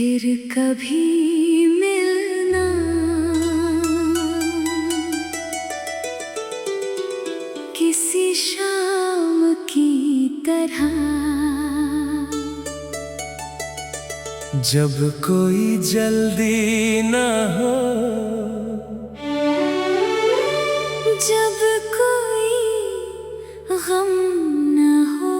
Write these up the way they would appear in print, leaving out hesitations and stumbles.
फिर कभी मिलना, किसी शाम की तरह, जब कोई जल्दी न हो, जब कोई गम न हो।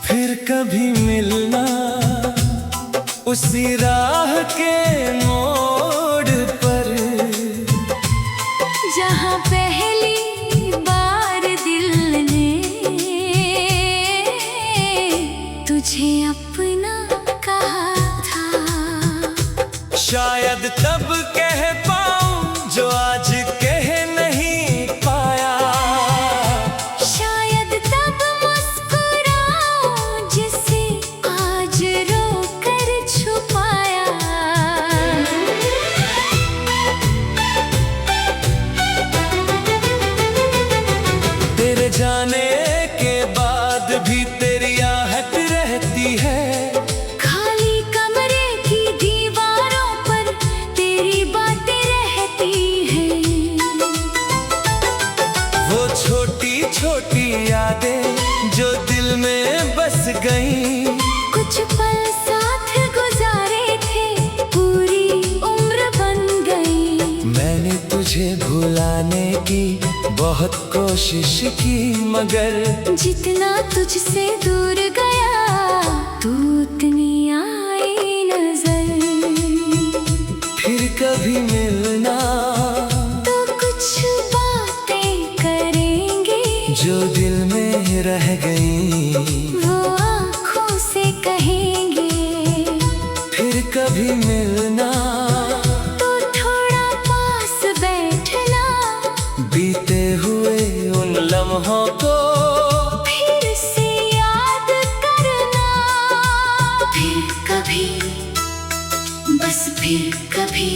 फिर कभी मिलना उसी राह के मोड़ पर, जहाँ पहली बार दिल ने तुझे अपना कहा था। शायद तब कह पाऊं जो आज कह नहीं पाया, शायद तब मुस्कुराऊं जिसे आज रो कर छुपाया। तेरे जाने के बाद भी तेरी आहट रहती है, खाली कमरे की दीवारों पर तेरी बातें रहती हैं। वो छोटी छोटी यादें जो दिल में बस गईं, कुछ पल साथ गुजारे थे, पूरी उम्र बन गई। मैंने तुझे भुलाने की बहुत कोशिश की, मगर जितना तुझसे दूर गया तू उतनी आई नजर। फिर कभी मिलना तो कुछ बातें करेंगे जो दिल में रह गई, वो आँखों से कहेंगे। फिर कभी मिलना तो थोड़ा पास बैठना, बीते हुए उन लम्हों को फिर से याद करना। फिर कभी, बस फिर कभी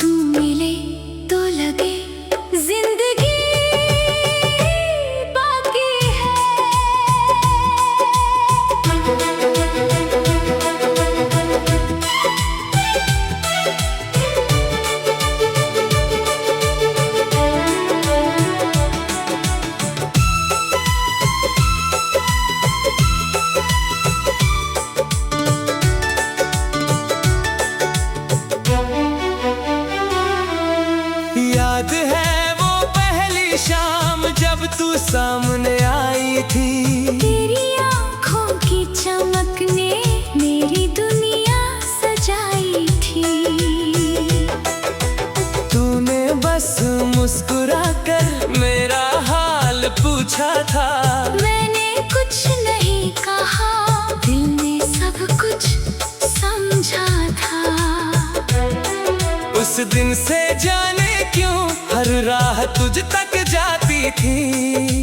तू मिले तो लगे जिंदगी बाकी है। याद है वो पहली शाम जब तू सामने आई थी, तेरी आँखों की चमक ने मेरी दुनिया सजाई थी। तूने बस मुस्कुरा कर मेरा हाल पूछा था, मैंने कुछ नहीं कहा, दिल ने सब कुछ समझा था। उस दिन से जाने क्यों हर राह तुझ तक जाती थी,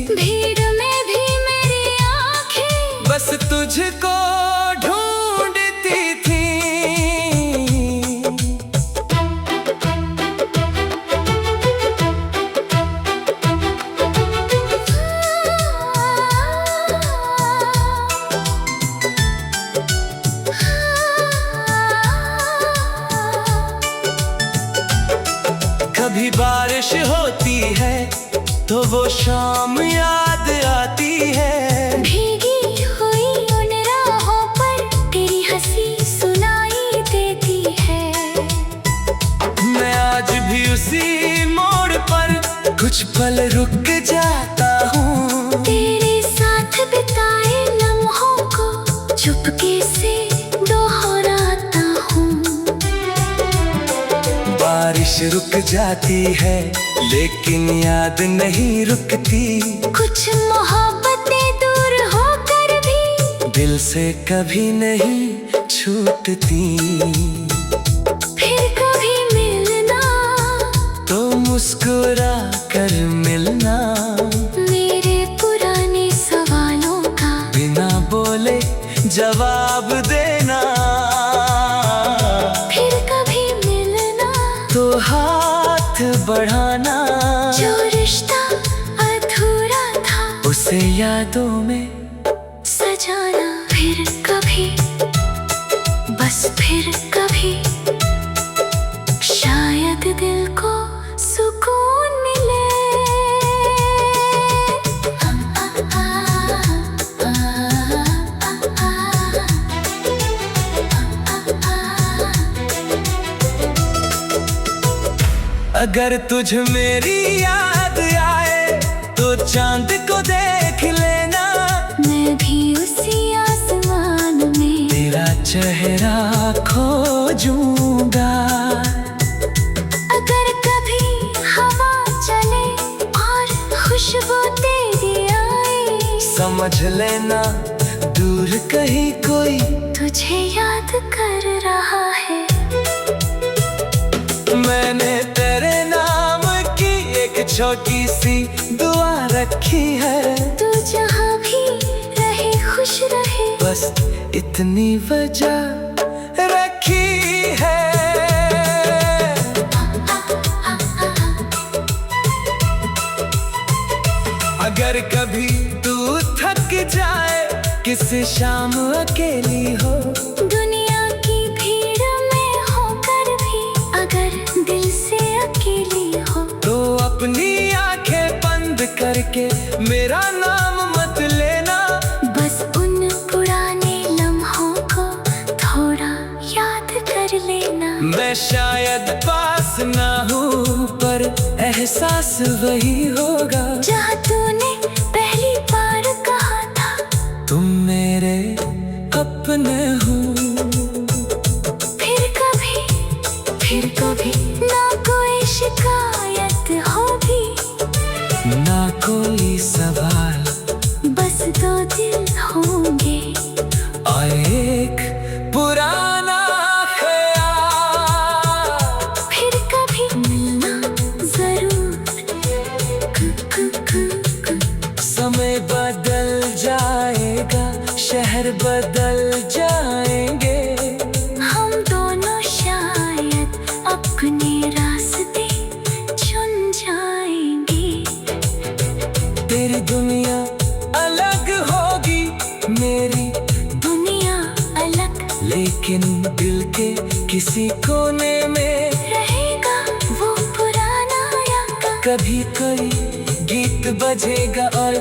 भीड़ में भी मेरी आँखें बस तुझको ढूंढती थी। कभी बारिश होती है तो वो शाम याद आती है, भीगी हुई उन राहों पर तेरी हंसी सुनाई देती है। मैं आज भी उसी मोड़ पर कुछ पल रुक जाता हूँ, तेरे साथ बिताए लम्हों को चुपके से दोहराता हूँ। बारिश रुक जाती है लेकिन याद नहीं रुकती, कुछ मोहब्बतें दूर होकर भी दिल से कभी नहीं छूटती। फिर कभी मिलना तो मुस्कुरा कर मिलना, मेरे पुराने सवालों जवाब देना। फिर कभी मिलना तो हाथ बढ़ाना। जो रिश्ता अधूरा था उसे यादों में सजाना। फिर कभी, बस फिर कभी, शायद दिल को सुकून मिले। अगर तुझ मेरी याद आए तो चांद को देख लेना। मैं भी उसी आसमान में तेरा चेहरा खोजूंगा। अगर कभी हवा चले और खुशबू तेरी आए, समझ लेना दूर कहीं कोई तुझे याद कर रहा है। मैंने तेरे नाम की एक छोटी सी दुआ रखी है। तू जहाँ भी रहे खुश रहे, बस इतनी वजह रखी है। अगर कभी तू थक जाए, किसी शाम अकेली हो, दुनिया की भीड़ में होकर भी अगर दिल से अकेली हो, तो अपनी आंखें बंद करके मेरा नाम मत लेना। बस उन पुराने लम्हों को थोड़ा याद कर लेना। मैं शायद पास ना हूँ पर एहसास वही होगा जहाँ तूने पहली बार कहा था तुम मेरे अपने हो। फिर कभी ना कोई शिकायत होगी, ना कोई सवाल, बस दो दिल होंगे और एक पुराना ख्याल। फिर कभी मिलना जरूर। समय बदल जाएगा, शहर बदल जाएंगे, हम दोनों शायद अपने रास्ते चुन जाएंगे। तेरी दुनिया अलग होगी, मेरी दुनिया अलग, लेकिन दिल के किसी कोने में रहेगा वो पुराना याद। कभी कोई गीत बजेगा और